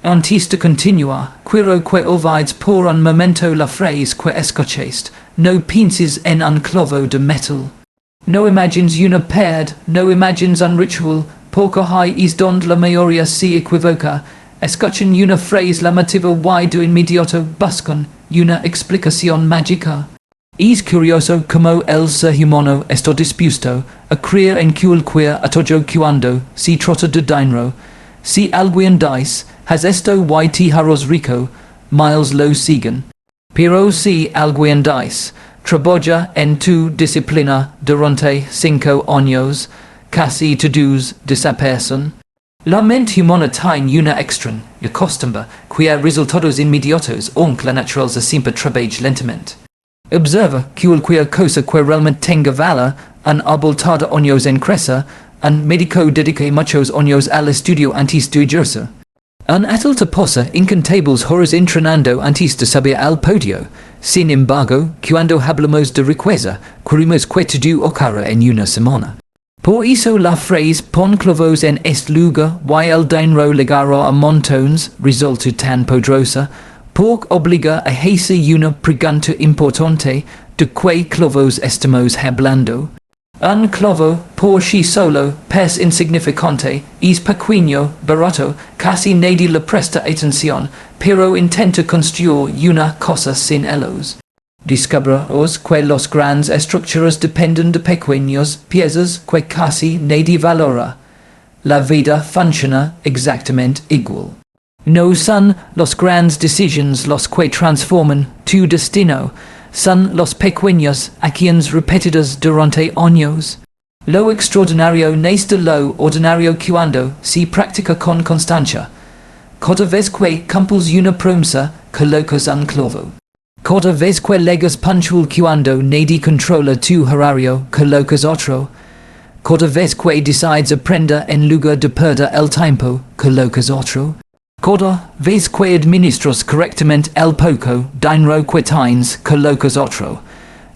Antes de continuar, quiero que olvides por un momento la frase que escuchaste, no pienses en un clavo de metal. No imagines una pared, no imagines un ritual, porque hay es donde la mayoría se equivoca. Escuchen una frase llamativa y de inmediato buscan una explicación mágica. Es curioso como el ser humano está dispuesto a creer en cualquier atallo cuando se trata de dinero. Si alguien dice, has esto y te harás rico, miles lo siguen. Pero si alguien dice, trabaja en tu disciplina durante 5 años, casi todos desaparecen. La mente humana tiene una extraña costumbre que resultados inmediatos aunque la naturaleza siempre trabaja lentamente. Observa cualquier cosa que realmente tenga valor, un árbol tarda años en crecer, un médico dedica muchos años al estudio antes de irse. Un atleta pasa incontables horas entrenando antes de subir al podio. Sin embargo, cuando hablamos de riqueza, queremos que todo ocurra en una semana. Por eso la frase Pon Clavos en este lugar y el dinero llegará a montones resulta tan poderosa, porque obliga a hacer una pregunta importante de qué clavos estamos hablando. Un clavo, por sí solo, es insignificante, es pequeño, barato, casi nadie le presta atención, pero intenta construir una cosa sin ellos. Descubrirás que las grandes estructuras dependen de pequeñas piezas que casi nadie valora. La vida funciona exactamente igual. No son las grandes decisiones las que transforman tu destino, son las pequeñas acciones repetidas durante años. Lo extraordinario nace de lo ordinario cuando se practica con constancia. Cada vez que cumples una promesa, colocas un clavo. Cada vez que llegas puntual cuando nadie controla tu horario, colocas otro. Cada vez que decides aprender en lugar de perder el tiempo, colocas otro. Cada vez que administras correctamente el poco dinero que tienes, colocas otro.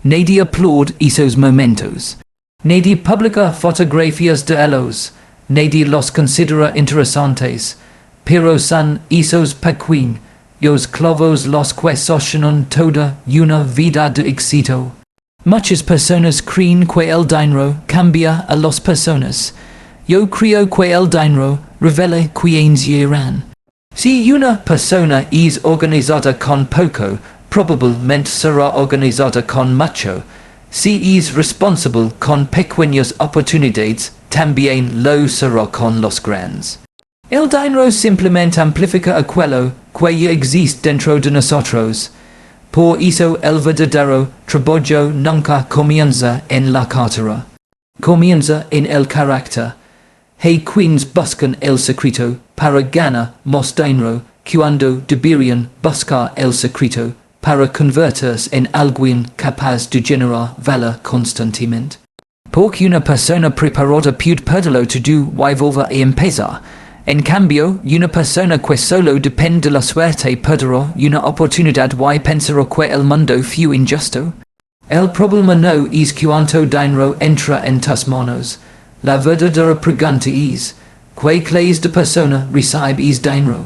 Nadie aplaude esos momentos. Nadie publica fotografías de ellos. Nadie los considera interesantes. Pero son esos pequeños clavos los que sostienen toda una vida de éxito. Muchas personas creen que el dinero cambia a las personas. Yo creo que el dinero revela quiénes eran. Si una persona es organizada con poco, probablemente será organizada con mucho. Si es responsable con pequeñas oportunidades, también lo será con los grandes. El dinero simplemente amplifica aquello que ya existe dentro de nosotros. Por eso el verdadero trabajo nunca comienza en la cartera. Comienza en el carácter. Hay quienes buscan el secreto para ganar más dinero cuando deberían buscar el secreto para convertirse en alguien capaz de generar valor constantemente. Porque una persona preparada puede perderlo todo y volver a empezar. En cambio, una persona que solo depende de la suerte perderá una oportunidad y pensará que el mundo fue injusto. El problema no es cuánto dinero entra en tus manos. La verdadera pregunta es, ¿qué clase de persona recibe es dinero?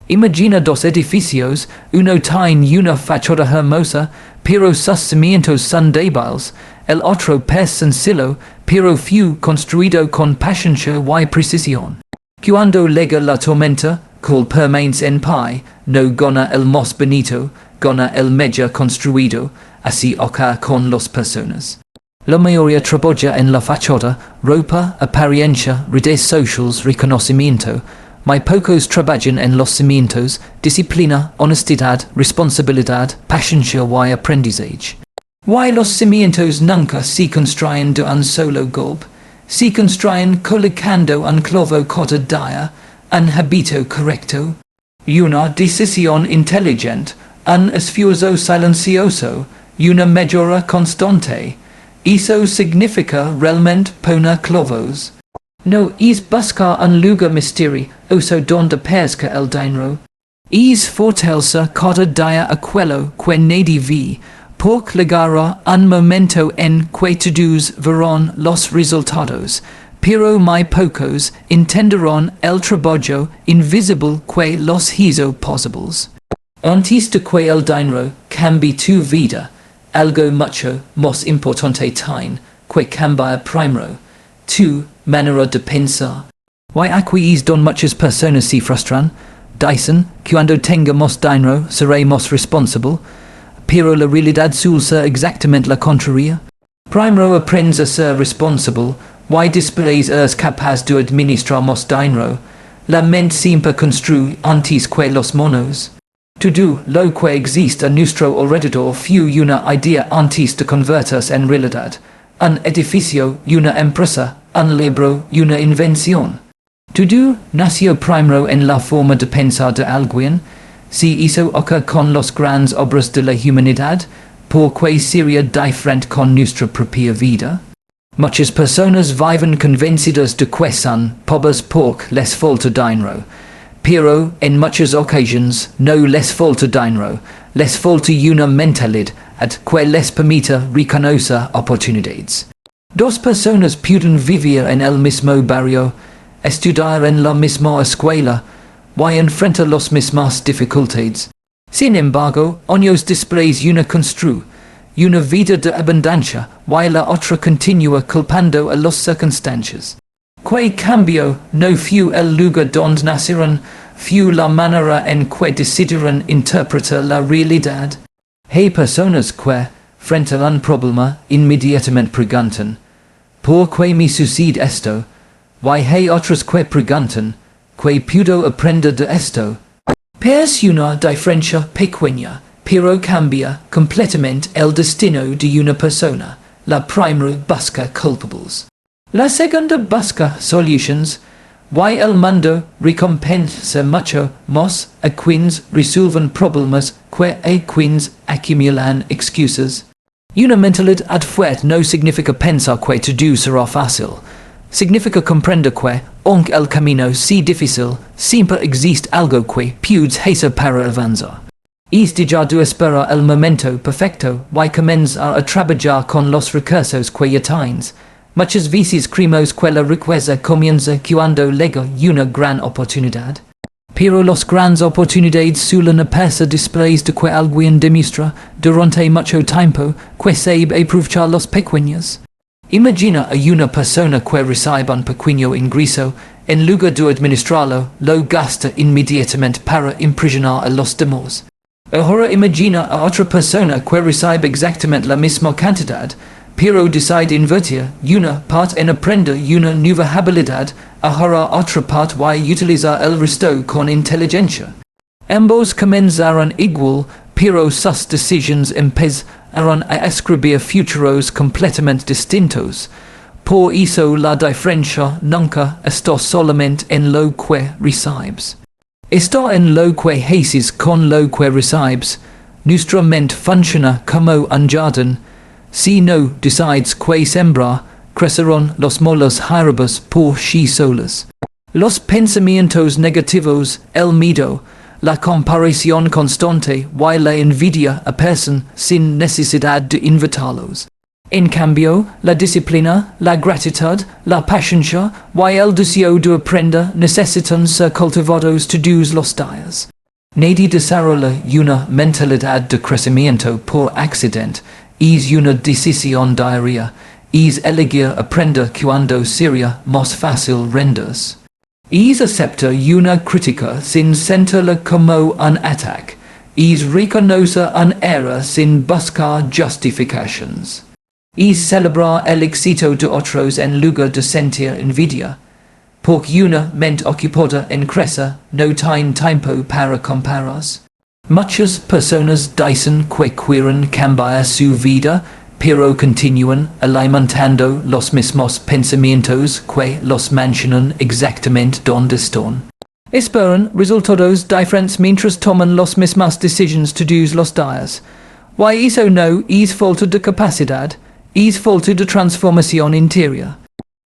Imagina dos edificios, uno tiene una fachada hermosa, pero sus cimientos son débiles, el otro es sencillo, pero fue construido con paciencia y precisión. Cuando llega la tormenta, cual permanece en pie, no gana el más bonito, gana el mejor construido, así ocurre con las personas. La mayoría trabaja en la fachada, ropa, apariencia, redes sociales, reconocimiento. Muy pocos trabajan en los cimientos, disciplina, honestidad, responsabilidad, paciencia y aprendizaje. Y los cimientos nunca se construyen de un solo golpe. Se construyen colocando un clavo cada día, un hábito correcto, una decisión inteligente, un esfuerzo silencioso, una mejora constante. Eso significa realmente poner clavos. No es buscar un lugar misterioso donde pesca el dinero. Es fortalecer cada día aquello que nadie ve, porque llegará un momento en que todos verán los resultados, pero my pocos entenderon el trabajo invisible que los hizo possibles. Antes de que el dinero cambie tu vida, algo mucho más importante tiene que cambiar primero tu manera de pensar. Why aquí don muchas personas se frustran, dicen, cuando tenga más dinero seré más responsable, pero la realidad suele ser exactamente la contraria. Primero aprendes a ser responsable, why después eres capaz de administrar más dinero. La mente siempre construye antes que los monos. Todo lo que existe a nuestro alrededor fue una idea antes de convertirse en realidad. Un edificio, una empresa, un libro, una invención. Todo nació primero en la forma de pensar de alguien. Se hizo ocurrir con las grandes obras de la humanidad, porque sería diferente con nuestra propia vida. Muchas personas viven convencidas de que son pobres porque les falta dinero, pero en muchas ocasiones no les falta dinero, les falta una mentalidad que les permita reconocer oportunidades. Dos personas pueden vivir en el mismo barrio, estudiar en la misma escuela, y enfrentar las mismas dificultades. Sin embargo, años después una construye una vida de abundancia, y la otra continúa culpando a las circunstancias. Que cambio no fue el lugar donde nacieron, fue la manera en que decidieron interpretar la realidad. Hay personas que, frente a un problema, inmediatamente preguntan, ¿por qué me sucede esto? Y hay otros que preguntan, ¿qué puedo aprender de esto? Es una diferencia pequeña, pero cambia completamente el destino de una persona. La primera busca culpables. La segunda busca solutions. Y el mundo recompensa mucho más a quienes resuelven problemas que a quienes acumulan excusas. Una mentalidad fuerte no significa pensar que todo será fácil. Significa comprender que, aunque el camino sea difícil, siempre existe algo que puedes hacer para avanzar. Es dejar de esperar el momento perfecto y comenzar a trabajar con los recursos que ya tienes. Muchas veces creemos que la riqueza comienza cuando llega una gran oportunidad. Pero las grandes oportunidades suelen aparecer después de que alguien demuestra, durante mucho tiempo, que sabe aprovechar las pequeñas. Imagina a una persona que recibe un pequeño ingreso, en lugar de administrarlo, lo gasta inmediatamente para impresionar a los demás. Ahora imagina a otra persona que recibe exactamente la misma cantidad, pero decide invertir una parte en aprender una nueva habilidad, ahora otra parte y utilizar el resto con inteligencia. Ambos comenzaron igual, pero sus decisiones empezaron a escribir futuros completamente distintos. Por eso la diferencia nunca está solamente en lo que recibes. Está en lo que haces con lo que recibes. Nuestra mente funciona como un jardín. Si no decides que sembrar, crecerán los molos hierbas por sí solas. Los pensamientos negativos, el miedo, la comparación constante y la envidia aparecen sin necesidad de invitarlos. En cambio, la disciplina, la gratitud, la paciencia y el deseo de aprender necesitan ser cultivados todos los días. Nadie desarrolla una mentalidad de crecimiento por accidente. Es una decisión diaria, es elegir aprender cuando sería más fácil rendirse. Es aceptar una crítica sin sentirla como un ataque, es reconocer un error sin buscar justificaciones. Es celebrar el éxito de otros en lugar de sentir envidia, porque una mente ocupada en crecer no tiene tiempo para compararse. Muchas personas dicen que quieren cambiar su vida, pero continúan alimentando los mismos pensamientos que los mantienen exactamente donde están. Esperan resultados diferentes mientras toman las mismas decisiones todos los días. Y eso no es falta de capacidad, es falta de transformación interior.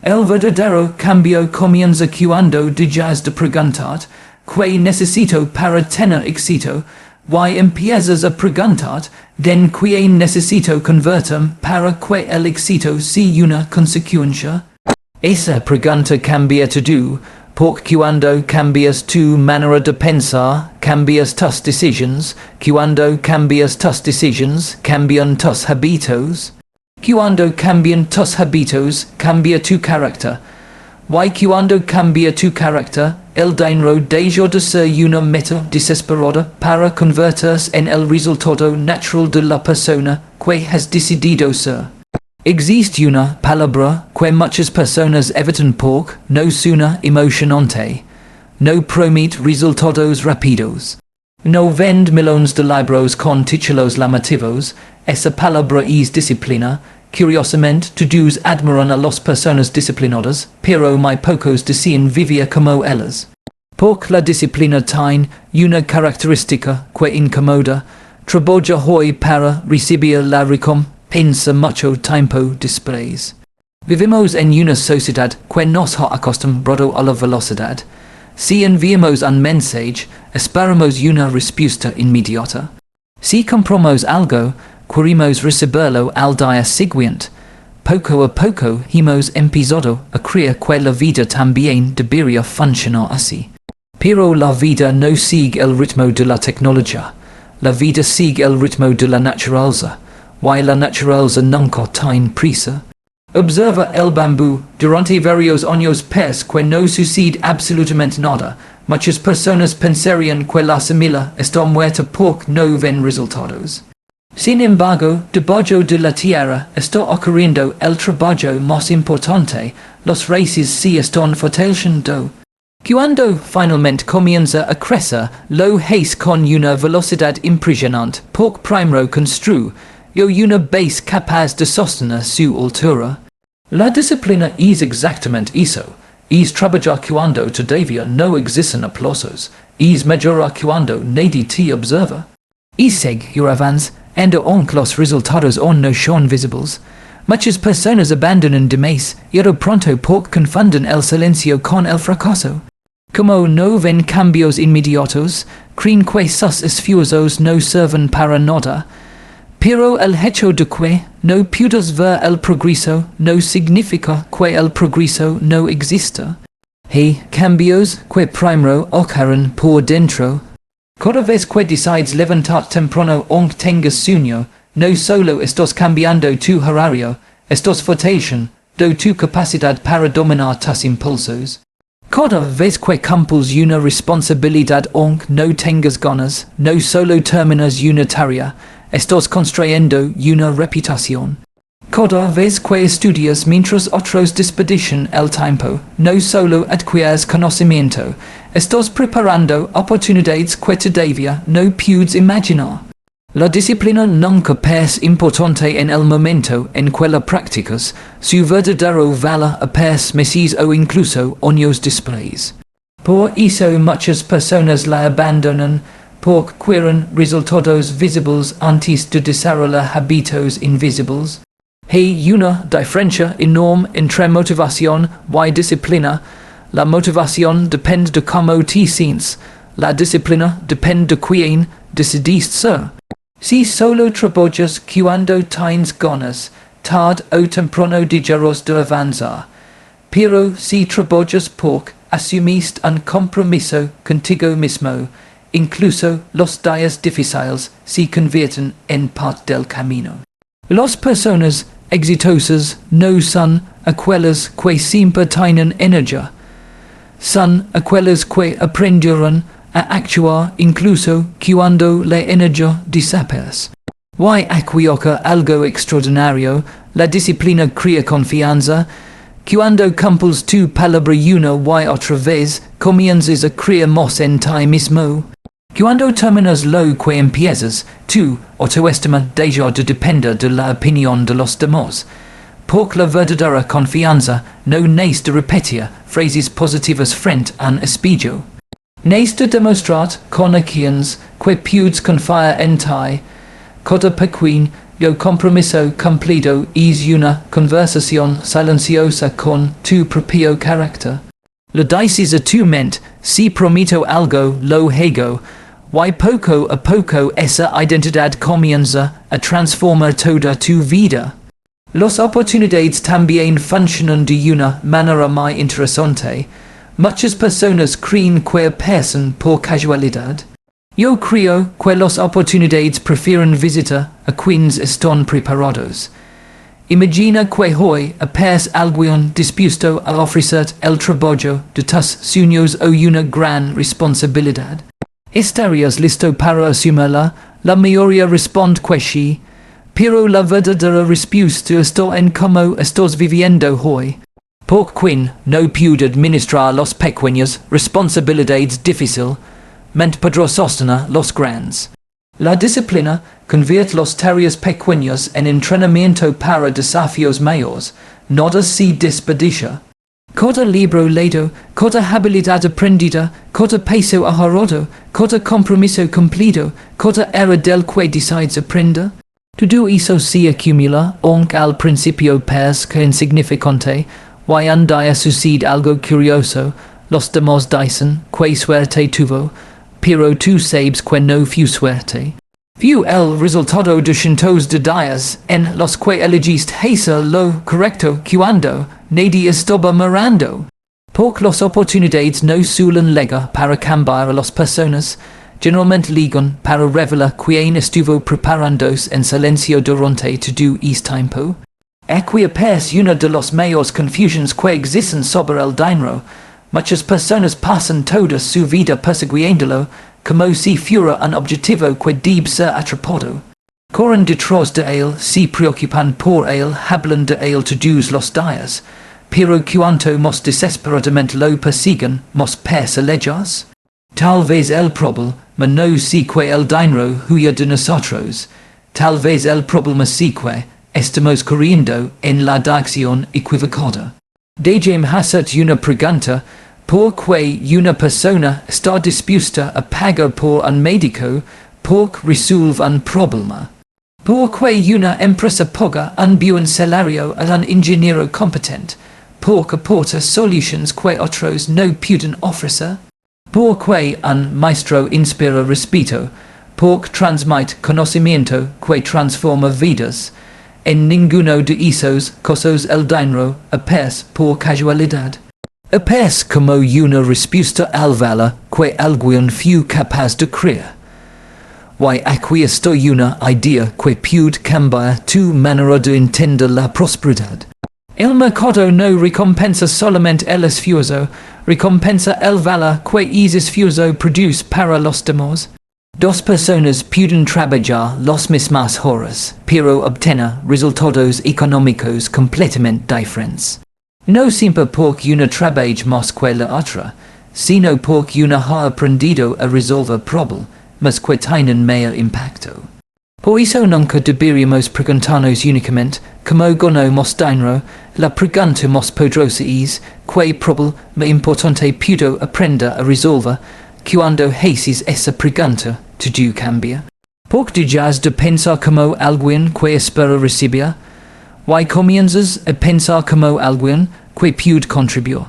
El verdadero cambio comienza cuando dejas de preguntar ¿qué necesito para tener éxito? Y empiezas a preguntar ¿en qué necesito convertirme para que el éxito sea una consecuencia? Esa pregunta cambia to do, porque cuando cambias tu manera de pensar, cambias tus decisions, cuando cambias tus decisions, cambian tus hábitos. Cuando cambian tus hábitos, cambia tu carácter. Y cuando cambia tu carácter, el dinero deja de ser una meta desesperada para convertirse en el resultado natural de la persona que has decidido ser. Existe una palabra que muchas personas evitan porque no suena emocionante, no promete resultados rápidos, no vende millones de libros con títulos llamativos. Esa palabra es disciplina. Curiosamente, todos admiran a las personas disciplinadas, pero muy pocos deciden vivir como ellas. Porque la disciplina tiene una característica que incomoda, trabaja hoy para recibir la recompensa mucho tiempo después. Vivimos en una sociedad que nos ha acostumbrado a la velocidad. Si enviamos un mensaje, esperamos una respuesta inmediata. Si compramos algo, queremos recibirlo al día siguiente. Poco a poco hemos empezado a creer que la vida también debería funcionar así. Pero la vida no sigue el ritmo de la tecnología. La vida sigue el ritmo de la naturaleza. Y la naturaleza nunca tiene prisa. Observa el bambú. Durante varios años parece que no sucede absolutamente nada. Muchas personas pensarían que la semilla está muerta porque no ven resultados. Sin embargo, debajo de la tierra está ocurriendo el trabajo más importante. Las raíces se están fortaleciendo. Cuando finalmente comienza a crecer, lo hace con una velocidad impresionante, porque primero construye una base capaz de sostener su altura. La disciplina es exactamente eso. Es trabajar cuando todavía no existen aplausos. Es mejorar cuando nadie te observa. Es seguir avance, aunque los resultados aún no son visibles. Muchas personas abandonan demasiado pronto porque confunden el silencio con el fracaso. Como no ven cambios inmediatos, creen que sus esfuerzos no sirven para nada. Pero el hecho de que no puedas ver el progreso no significa que el progreso no exista. Hay cambios que primero ocurren por dentro. Cada vez que decides levantar temprano aunque tengas sueño, no solo estás cambiando tu horario, estás fortaleciendo tu capacidad para dominar tus impulsos. Cada vez que cumples una responsabilidad aunque no tengas ganas, no solo terminas una tarea, estás construyendo una reputación. Cada vez que estudias mientras otros desperdician el tiempo, no solo adquieres conocimiento, estás preparando oportunidades que todavía no puedes imaginar. La disciplina nunca parece importante en el momento en que la practicas, su verdadero valor aparece meses o incluso años después. Por eso muchas personas la abandonan, porque quieren resultados visibles antes de desarrollar hábitos invisibles. Hay una diferencia enorme entre motivación y disciplina. La motivación depende de cómo te sientes. La disciplina depende de quién decidiste ser. Si solo trabajas cuando tienes ganas, tarde o temprano dejarás de avanzar. Pero si trabajas porque asumiste un compromiso contigo mismo, incluso los días difíciles se convierten en parte del camino. Las personas exitosas no son aquellas que siempre tienen energía. Son aquellas que aprendieron a actuar incluso cuando la energía desaparece. Y aquí ocurre algo extraordinario. La disciplina crea confianza. Cuando cumples tu palabra una y otra vez, comienzas a creer más en ti mismo. Cuando terminas lo que empiezas, tu autoestima deja de depender de la opinión de los demás. Porque la verdadera confianza no nace de repetir frases positivas frente a un espejo. Nace de demostrar con acciones que puedes confiar en ti. Cada pequeño compromiso cumplido es una conversación silenciosa con tu propio carácter. Le dices a tu mente, si prometo algo, lo hago. Y poco a poco esa identidad comienza a transformar toda tu vida. Los oportunidades también funcionan de una manera muy interesante. Muchas personas creen que aparecen por casualidad. Yo creo que las oportunidades prefieren visitar a quienes están preparados. Imagina que hoy aparece alguien dispuesto a ofrecer el trabajo de tus sueños o una gran responsabilidad. ¿Estarías listo para asumirla? La mayoría responde que sí, pero la verdadera respuesta está en cómo estás viviendo hoy. Por quien no puede administrar las pequeñas responsabilidades difícilmente podrá sostener los grandes. La disciplina convierte las tareas pequeñas en entrenamiento para desafíos mayores. Nada se desperdicia. Cada libro leído, cada habilidad aprendida, cada peso ahorrado, cada compromiso cumplido, cada era del que decides aprender. Todo eso se acumula, aunque al principio parezca insignificante. Y un día sucede algo curioso. Los demás dicen que suerte tuvo, pero tú sabes que no fue suerte. Fue el resultado de cientos de días en los que elegiste hacer lo correcto cuando nadie estaba mirando. Porque las oportunidades no suelen llegar para cambiar a las personas, generalmente llegan para revelar quién estuvo preparándose en silencio durante todo este tiempo. Aquí aparece una de las mayores confusiones que existen sobre el dinero. Muchas personas pasan toda su vida persiguiéndolo, como si fuera un objetivo que debe ser atrapado. Corren detrás de él, se preocupan por él, hablan de él todos los días, pero cuanto más desesperadamente lo persiguen, más pesa lejos. Tal vez el problema no sea que el dinero huya de nosotros, tal vez el problema sea que estamos corriendo en la dirección equivocada. Déjame hacer una pregunta. ¿Por qué una persona está dispuesta a pagar por un médico porque resuelve un problema? ¿Por qué una empresa paga un buen salario a un ingeniero competente porque aporta soluciones que otros no pueden ofrecer? ¿Por qué un maestro inspira respeto porque transmite conocimiento que transforma vidas? En ninguno de esos casos el dinero aparece por casualidad. Aparece como una respuesta al valor que alguien fue capaz de crear. Y aquí está una idea que puede cambiar tu manera de entender la prosperidad. El mercado no recompensa solamente el esfuerzo, recompensa el valor que ese esfuerzo produce para los demás. Dos personas pueden trabajar las mismas horas, pero obtener resultados económicos completamente diferentes. No siempre porque una trabaja más que la otra, sino porque una ha aprendido a resolver problemas que tienen mayor impacto. Por eso nunca deberíamos preguntarnos únicamente cómo gano más dinero. La pregunta más poderosa es qué problema importante puedo aprender a resolver. Cuando haces esa pregunta, todo cambia. Porque dejas de pensar como alguien que espera recibir. Y comienzas a pensar como alguien que puede contribuir.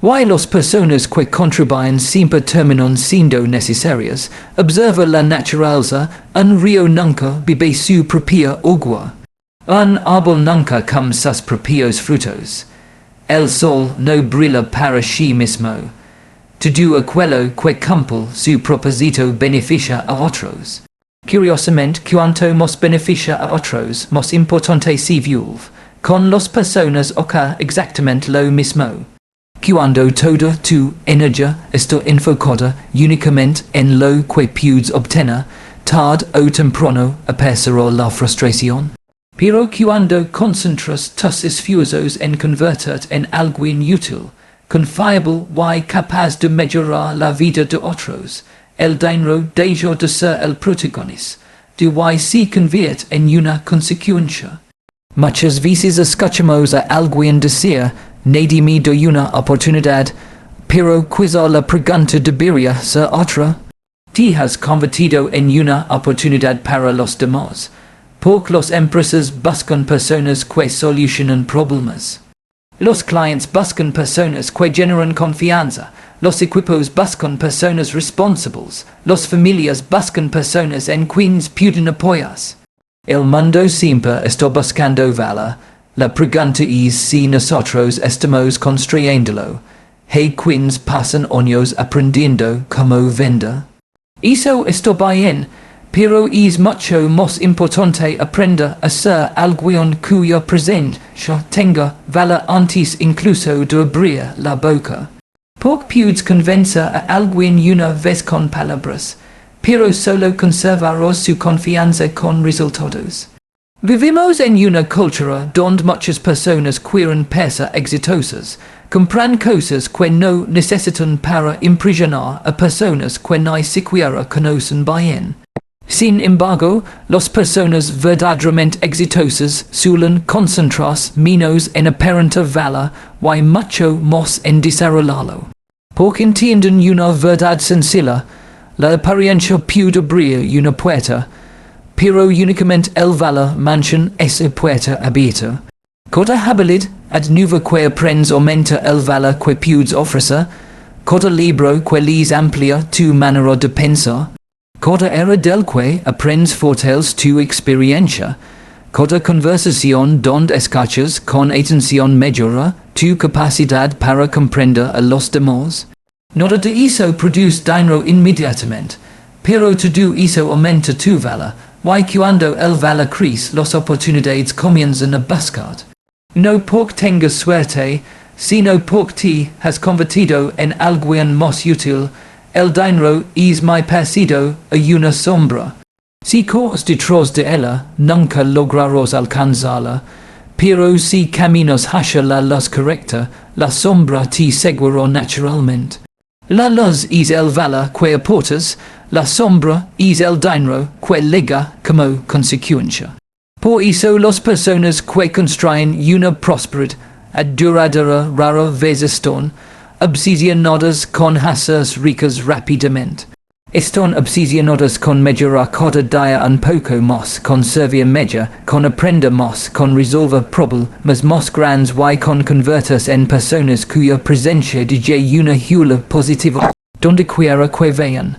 Y las personas que contribuyen siempre terminan siendo necesarias. Observa la naturaleza, un río nunca bebe su propia agua. Un árbol nunca come sus propios frutos. El sol no brilla para sí mismo. Todo aquello que cumple su propósito beneficia a otros. Curiosamente, cuanto más beneficia a otros, más importante se vuelve. Con las personas ocurre exactamente lo mismo. Cuando toda tu energía está enfocada únicamente en lo que puedes obtener, tarde o temprano aparecerá la frustración. Pero cuando concentras tus esfuerzos en convertirte en alguien útil, confiable y capaz de mejorar la vida de otros, el dinero deja de ser el protagonista, de y se convierte en una consecuencia. Muchas veces escuchamos a alguien decir, nadie me da una oportunidad, pero quizá la pregunta debería ser otra. Te has convertido en una oportunidad para los demás, porque las empresas buscan personas que solucionan problemas. Los clientes buscan personas que generan confianza, los equipos buscan personas responsables, las familias buscan personas en quienes pueden apoyarse. El mundo siempre está buscando valor, La pregunta si nosotros estamos construyéndolo. Hey quins pasan años aprendiendo como vender. Eso está bien, pero es mucho más importante aprender a ser alguien cuyo presente tenga valor antes incluso de abrir la boca. Porque puedes convencer a alguien una vez con palabras, pero solo conservaros su confianza con resultados. Vivimos en una cultura donde muchas personas quieren ser exitosas, compran cosas que no necesitan para impresionar a personas que ni siquiera conocen bien. Sin embargo, las personas verdaderamente exitosas suelen concentrarse menos en aparente valor y mucho más en desarrollarlo. Porque entienden una verdad sencilla, la apariencia puede abrir una puerta, pero únicamente el valor mantiene esa puerta abierta. Cada habilidad nueva que aprendes aumenta el valor que puedes ofrecer, cada libro que lees amplia tu manera de pensar, cada era del que aprendes fortalece tu experiencia, cada conversación donde escuchas con atención mejora tu capacidad para comprender a los demás. Nada de eso produce dinero inmediatamente, pero todo eso aumenta tu valor, y cuando el valor crece las oportunidades comienzan a buscar. No porque tengas suerte, sino porque te has convertido en alguien más útil. El dinero es muy parecido a una sombra. Si corres detrás de ella, nunca lograrás alcanzarla, pero si caminas hacia la luz correcta, la sombra te seguirá naturalmente. La luz es el valor que aportas, la sombra es el dinero que llega como consecuencia. Por eso las personas que construyen una prosperidad duradera rara vez están obsesionadas con hacerse ricas rápidamente. Están obsesionadas con mejorar cada día un poco más, con servir mejor, con aprender más, con resolver problemas más grandes y con convertirse en personas cuya presencia de una hula positiva, donde quiera que vean.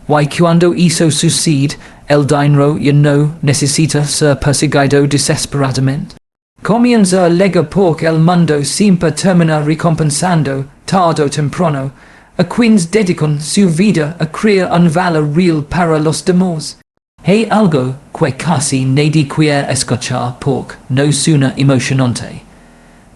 Y cuando eso sucede, el dinero ya no necesita ser perseguido desesperadamente. Comienza a llegar porque el mundo siempre termina recompensando, tarde o temprano, a quienes dedican su vida a crear un valor real para los demás. Hay algo que casi nadie quiere escuchar porque no suena emocionante.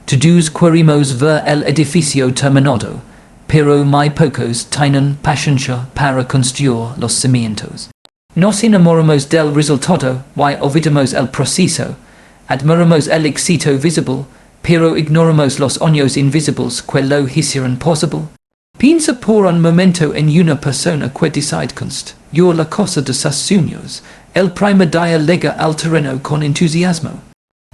Todos queremos ver el edificio terminado, pero muy pocos tienen paciencia para construir los cimientos. Nos enamoramos del resultado y olvidamos el proceso. Admiramos el éxito visible, pero ignoramos los años invisibles que lo hicieron posible. Piensa por un momento en una persona que decide construir la cosa de sus sueños. El primer día llega al terreno con entusiasmo.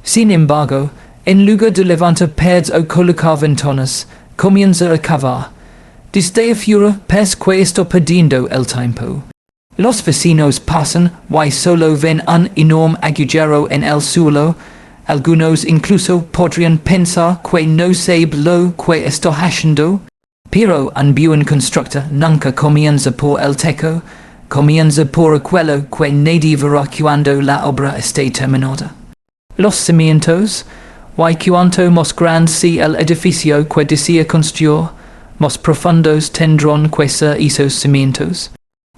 Sin embargo, en lugar de levantar paredes o colocar ventanas, comienza a cavar. Desde afuera parece que está perdiendo el tiempo. Los vecinos pasan y solo ven un enorme agujero en el suelo. Algunos incluso podrían pensar que no sabe lo que está haciendo. Pero un buen constructor nunca comienza por el techo, comienza por aquello que nadie verá cuando la obra esté terminada. Los cimientos, y cuanto más grande sea el edificio que desea construir, más profundos tendrán que ser esos cimientos.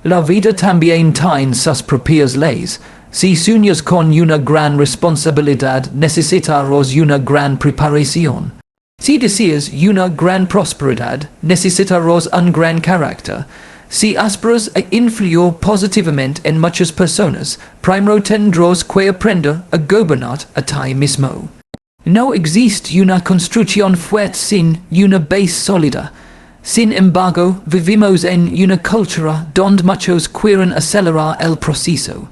La vida también tiene sus propias leyes. Si sueñas con una gran responsabilidad, necesitarás una gran preparación. Si deseas una gran prosperidad, necesitarás un gran carácter. Si aspiras a influir positivamente en muchas personas, primero tendrás que aprender a gobernar a ti mismo. No existe una construcción fuerte sin una base sólida. Sin embargo, vivimos en una cultura donde muchos quieren acelerar el proceso.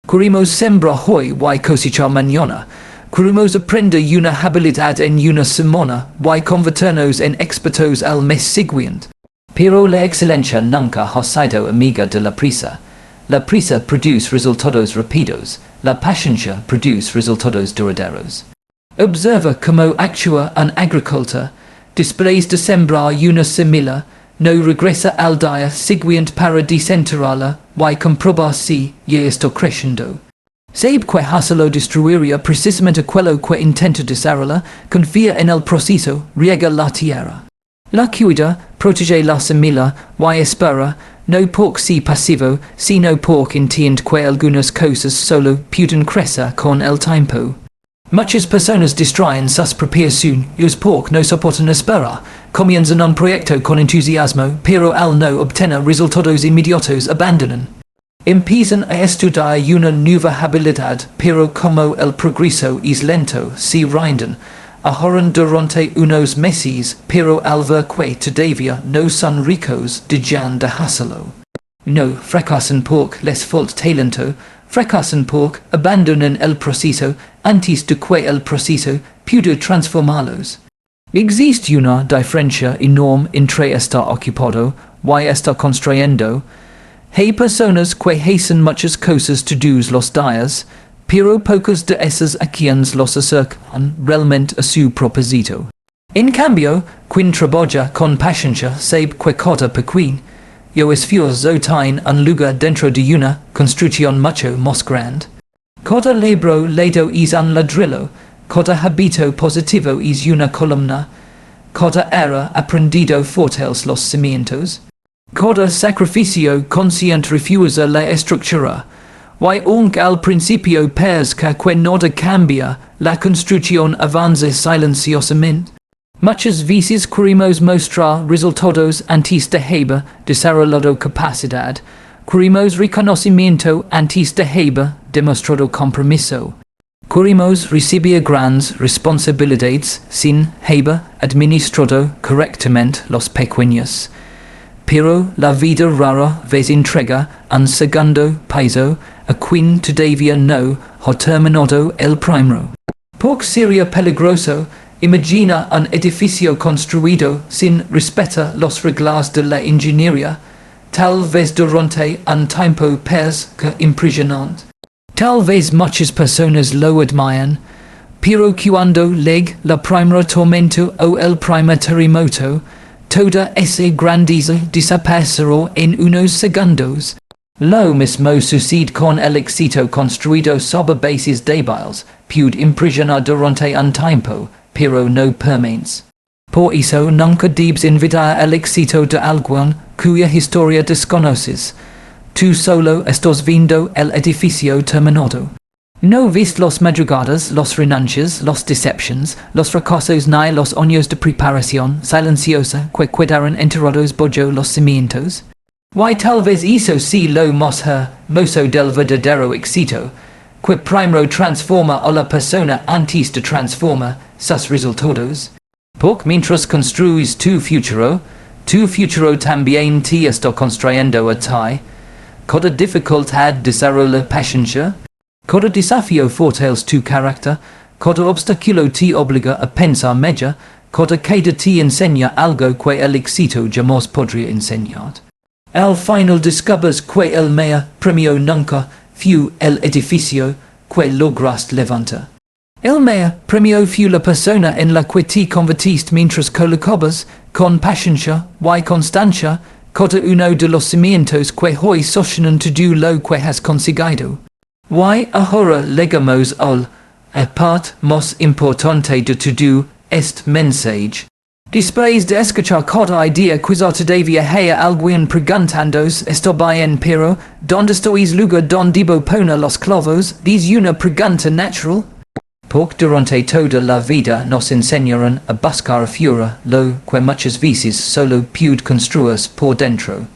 Queremos sembrar hoy y cosechar mañana. Queremos aprender una habilidad en una semana y convertirnos en expertos al mes siguiente. Pero la excelencia nunca ha sido amiga de la prisa. La prisa produce resultados rápidos. La paciencia produce resultados duraderos. Observa cómo actúa un agricultor. Después de sembrar una semilla, no regresa al día siguiente para desenterrarla y comprobar si ya está creciendo. Sabe que haselo destruiría precisamente quello que intento desarrollar, confía en el proceso, riega la tierra. La cuida, protege la semilla, y espera, no porque si pasivo, sino porque entiende que algunas cosas solo pueden crecer con el tiempo. Muchas personas distraen sus preparaciones porque no soportan esperar, comienzan un proyecto con entusiasmo, pero al no obtener resultados inmediatos abandonan. Empiezan a estudiar una nueva habilidad, pero como el progreso es lento, se rinden. Ahorran durante unos meses, pero al ver que todavía no son ricos, dejan de hacerlo. No fracasan porque les falta talento, fracasan porque abandonan el proceso antes de que el proceso pueda transformarlos. Existe una diferencia enorme entre estar ocupado y estar construyendo. Hay personas que hacen muchas cosas todos los días, pero pocas de esas acciones los acercan realmente a su propósito. En cambio, quien trabaja con paciencia sabe que cada pequeño esfuerzo tiene un lugar dentro de una construcción mucho más grande. Cada libro leído es un ladrillo, cada hábito positivo es una columna, cada error aprendido fortalece los cimientos. Cada sacrificio consciente refuerza la estructura, y aunque al principio parezca que nada cambia, la construcción avanza silenciosamente. Muchas veces queremos mostrar resultados antes de haber desarrollado capacidad, queremos reconocimiento antes de haber demostrado compromiso. Queremos recibir grandes responsabilidades sin haber administrado correctamente los pequeños. Pero la vida rara vez entrega un segundo piso a quien todavía no ha terminado el primero. Porque sería peligroso imagina un edificio construido sin respetar las reglas de la ingeniería, tal vez durante un tiempo parezca impresionante. Tal vez muchas personas lo admiran, pero cuando llega la primera tormenta o el primer terremoto, toda esa grandeza desaparecerá en unos segundos. Lo mismo sucede con el éxito construido sobre bases débiles, puede impresionar durante un tiempo, pero no permanece. Por eso nunca debes invitar el éxito de alguien cuya historia desconoces. Tú solo estás viendo el edificio terminado. No ves las madrugadas, las renuncias, las decepciones, los fracasos ni los años de preparación silenciosa que quedaron enterrados bajo los cimientos. Y tal vez eso sí lo más hermoso del verdadero éxito, que primero transforma a la persona antes de transformar sus resultados. Porque mientras construyes tu futuro también te está construyendo a ti. Cada dificultad desarrolla paciencia. Cada desafío fortalece tu carácter, cada obstáculo te obliga a pensar mejor, cada caída te enseña algo que el éxito jamás podría enseñar. Al final descubres que el mayor premio nunca fue el edificio que lograste levantar. El mayor premio fue la persona en la que te convertiste mientras colocabas, con paciencia y constancia, cada uno de los cimientos que hoy sostienen todo lo que has conseguido. Y ahora llegamos al parte más importante de todo este mensaje. Después de escuchar cada idea quizá todavía hay alguien preguntándose está bien pero ¿dónde está el lugar donde debo poner los clavos? Es una pregunta natural. Porque durante toda la vida nos enseñaron a buscar afuera lo que muchas veces solo puede construirse por dentro.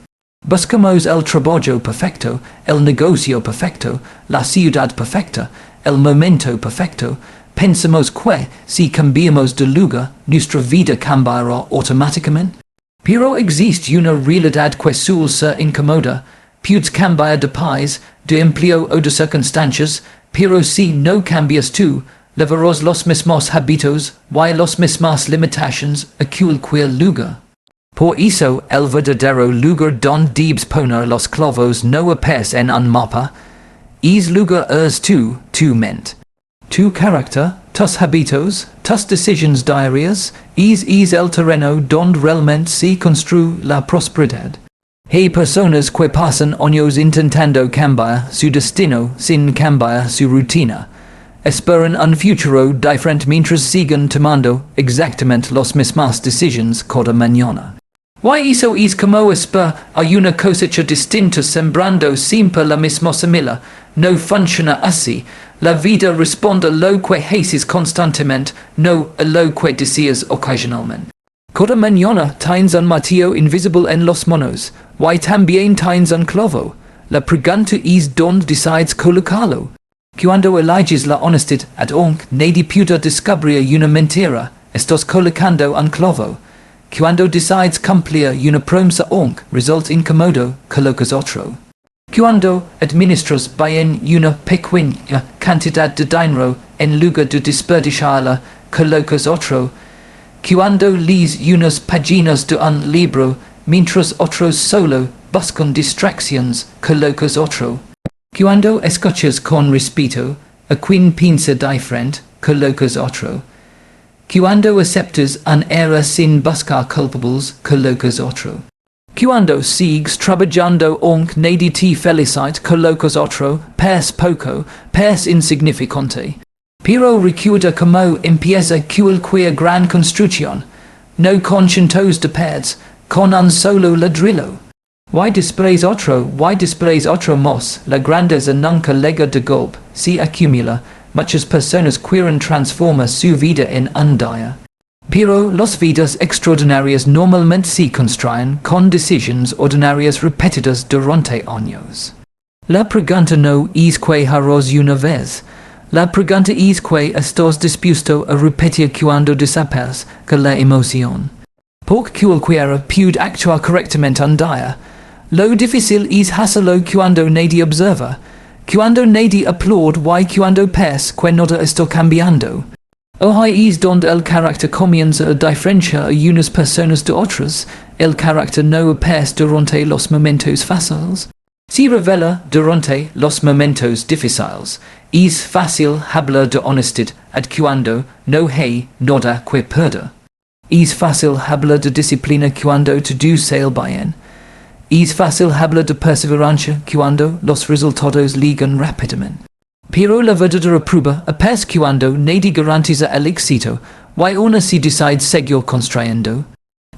Buscamos el trabajo perfecto, el negocio perfecto, la ciudad perfecta, el momento perfecto. Pensamos que, si cambiamos de lugar, nuestra vida cambiará automáticamente. Pero existe una realidad que suele ser incómoda. Puedes cambiar de país, de empleo o de circunstancias, pero si no cambias tú, llevarás los mismos hábitos y las mismas limitaciones a cualquier lugar. Por eso, el verdadero lugar donde debes poner los clavos no aparece en un mapa. Es lugar es tu mente. Tu carácter, tus hábitos, tus decisiones diarias, es el terreno donde realmente se construye la prosperidad. Hay personas que pasan años intentando cambiar su destino sin cambiar su rutina. Esperan un futuro diferente mientras siguen tomando exactamente las mismas decisiones cada mañana. Why eso es como esperar a una cosecha distinta sembrando siempre la misma semilla? No funciona así. La vida responde a lo que haces constantemente, no a lo que deseas ocasionalmente. Cada mañana tienes un martillo invisible en los manos. Why también tienes un clavo? La pregunta es dónde decides colocarlo. Cuando eliges la honestidad, aunque nadie pueda descubrir una mentira, estás colocando un clavo. Cuando decides cumplir una promesa aunque resulta incómodo, colocas otro. Cuando administras bien una pequeña cantidad de dinero en lugar de desperdiciarla, colocas otro. Cuando lees unas páginas de un libro, mientras otros solo buscan distracciones, colocas otro. Cuando escuchas con respeto a quien piensa diferente, colocas otro. Cuando aceptas un error sin buscar culpables, colocas otro. Cuando sigues trabajando aunque nadie te felicite, colocas otro. Pers poco, pers insignificante. Pero recuerda como empieza cualquier gran construcción. No con cientos de pads, con un solo ladrillo. Why displays otro más? La grandeza nunca llega de golpe, se acumula. Muchas personas quieren transformar su vida en un día. Pero las vidas extraordinarias normalmente se construyen con decisiones ordinarias repetidas durante años. La pregunta no es que harás una vez. La pregunta es que estás dispuesto a repetir cuando desaparece la emoción. Porque cualquiera puede actuar correctamente un día. Lo difícil es hacerlo cuando nadie observa. Cuando nadie aplaude y cuando pers que nada está cambiando. Ahí es donde el carácter comienza a diferenciar a unas personas de otras. El carácter no aparece durante los momentos fáciles. Se revela durante los momentos difíciles. Es fácil hablar de honestidad cuando no hay nada que perder. Es fácil hablar de disciplina cuando todo sale bien. Es fácil hablar de perseverancia cuando los resultados llegan rápidamente. Pero la verdadera prueba aparece cuando nadie garantiza el éxito y uno se decide seguir construyendo.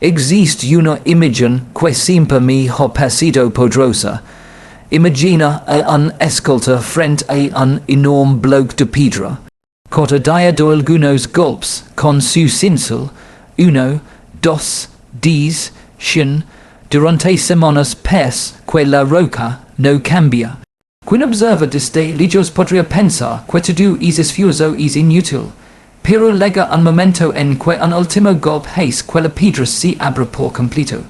Existe una imagen que siempre me ha parecido poderosa. Imagina a un escultor frente a un enorme bloque de piedra. Cada día da algunos golpes con su cincel. 1, 2, 10, 100. Durante semanas pers que la roca no cambia. Quien observa desde lejos podría pensar que todo es esfuerzo es inútil. Pero llega un momento en que un último golpe hace que la piedra se abra por completo.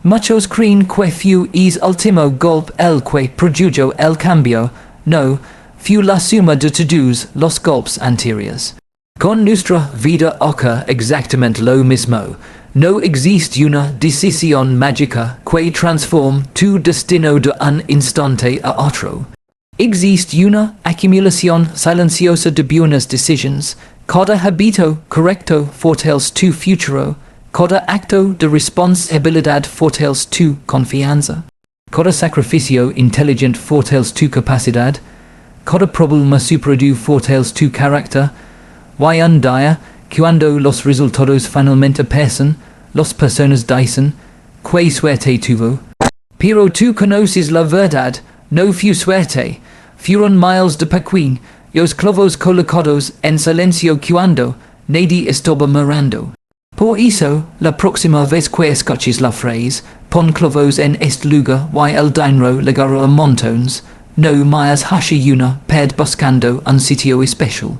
Muchos creen que fue es último golpe el que produjo el cambio. No, fue la suma de todos los golpes anteriores. Con nuestra vida ocurre exactamente lo mismo. No existe una decisión mágica que transforme tu destino de un instante a otro. Existe una acumulación silenciosa de buenas decisiones. Cada hábito correcto fortalece tu futuro. Cada acto de responsabilidad fortalece tu confianza. Cada sacrificio inteligente fortalece tu capacidad. Cada problema superado fortalece tu carácter. Y un día, cuando los resultados finalmente aparecen, las personas dicen, ¿qué suerte tuvo? Pero tú conoces la verdad, no fue suerte. Fueron miles de pequeños, los clavos colocados en silencio cuando nadie estaba mirando. Por eso, la próxima vez que escuches la frase, pon clavos en este lugar y el dinero llegará a montones, no más hacia una ped buscando un sitio especial.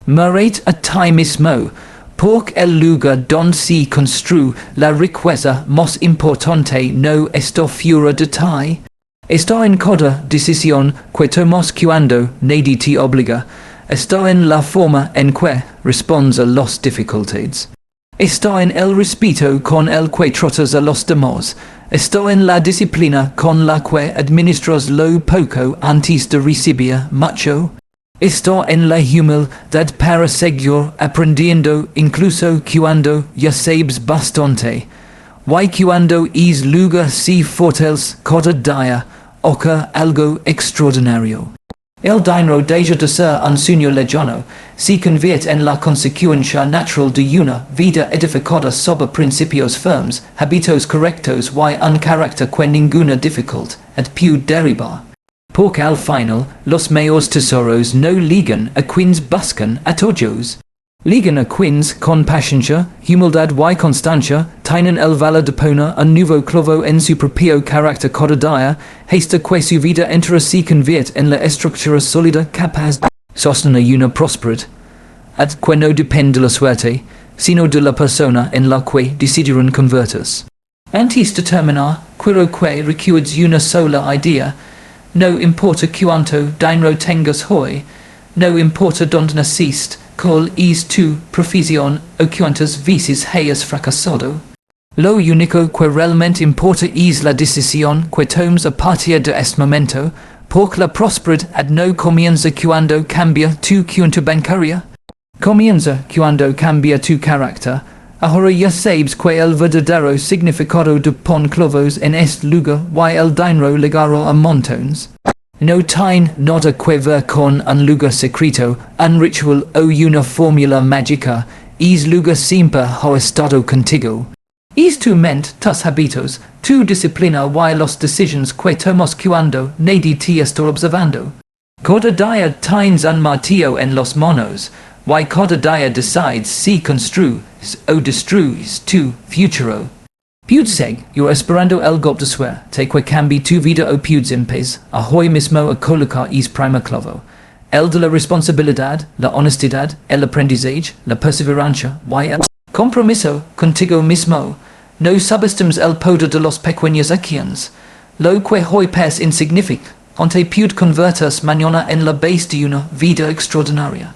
Mirad a ti mismo, porque el lugar donde se construye la riqueza más importante no está fuera de ti. Está en cada decisión que tomas cuando nadie te obliga. Está en la forma en que respondes a las dificultades. Está en el respeto con el que tratas a los demás. Está en la disciplina con la que administras lo poco antes de recibir mucho. Está en la humildad para seguir aprendiendo incluso cuando ya sabes bastante. y cuando es lugar si fortels coda dia, ocurre algo extraordinario. El dinero deja de ser un sueño lejano, se convierte en la consecuencia natural de una vida edificada sobre principios firmes, hábitos correctos y un carácter que ninguna dificultad puede derribar. Porque al final, los mayores tesoros no ligan a quienes buscan atojos. Ligan a quienes, con paciencia, humildad y constancia, tienen el valor de poner un nuevo clavo en su propio carácter cada día, hasta que su vida entera se convierte en la estructura sólida capaz de sostener una prosperidad que no depende de la suerte, sino de la persona en la que decidieron convertirse. Antes de terminar, quiero que recuerdes una sola idea. No importa cuánto dinero tengas hoy, no importa dónde naciste, cuál es tu profesión o cuántas veces hayas fracasado. Lo único que realmente importa es la decisión que tomes a partir de este momento, porque la prosperidad no comienza cuando cambia tu cuenta bancaria. Comienza cuando cambia tu carácter. Ahora ya sabes que el verdadero significado de Pon Clavos en este lugar y el dinero llegará a montones. No tiene nada que ver con un lugar secreto, un ritual o una fórmula mágica, es lugar siempre ha estado contigo. Es tu mente, tus hábitos, tu disciplina y las decisiones que tomas cuando nadie te está observando. Cada día tienes un martillo en los manos, y cada día decides si construyes o destruyes tu futuro. Puedseg, yo esperando el golpe de suerte que cambie tu vida o puedes empezar a hoy mismo a colocar es primer clavo. El de la responsabilidad, la honestidad, el aprendizaje, la perseverancia y el compromiso contigo mismo. No subestimes el poder de los pequeños acciones. Lo que hoy parece insignificante puede convertirse mañana en la base de una vida extraordinaria.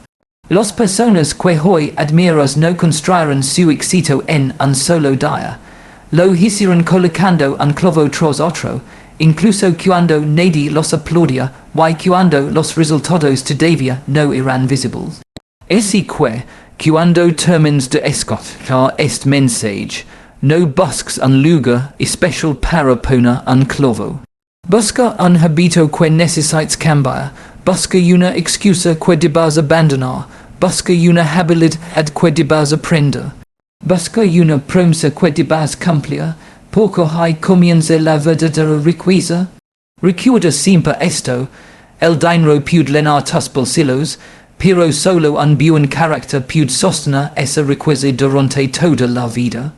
Las personas que hoy admiras no construirán su éxito en un solo día. Lo hicieron colocando un clavo tras otro, incluso cuando nadie los aplaudía y cuando los resultados todavía no eran visibles. Así que, cuando termines de escuchar este mensaje, no busques un lugar especial para poner un clavo. Busca un hábito que necesites cambiar, busca una excusa que debas abandonar, busca una habilidad que debas aprender. Busca una promesa que debas cumplir, porque ahí comienza la verdadera riqueza. Recuerda siempre esto, el dinero puede llenar tus bolsillos, pero solo un buen carácter puede sostener esa riqueza durante toda la vida.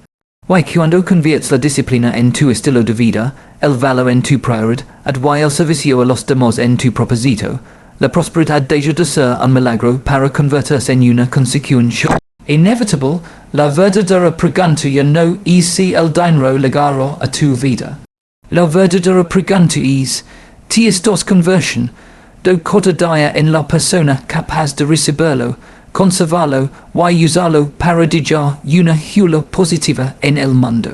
Y cuando conviertes la disciplina en tu estilo de vida, el valor en tu prioridad, y el servicio a los demás en tu propósito, la prosperidad deja de ser un milagro para convertirse en una consecuencia inevitable. La verdadera pregunta ya no es si el dinero llegará a tu vida. La verdadera pregunta es, ¿te estás convirtiendo cada día en la persona capaz de recibirlo, conservarlo y usarlo para dejar una huella positiva en el mundo?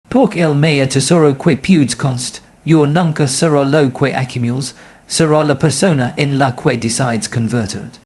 Porque el mayor tesoro que puedes construir nunca será lo que acumulas, será la persona en la que decides convertir.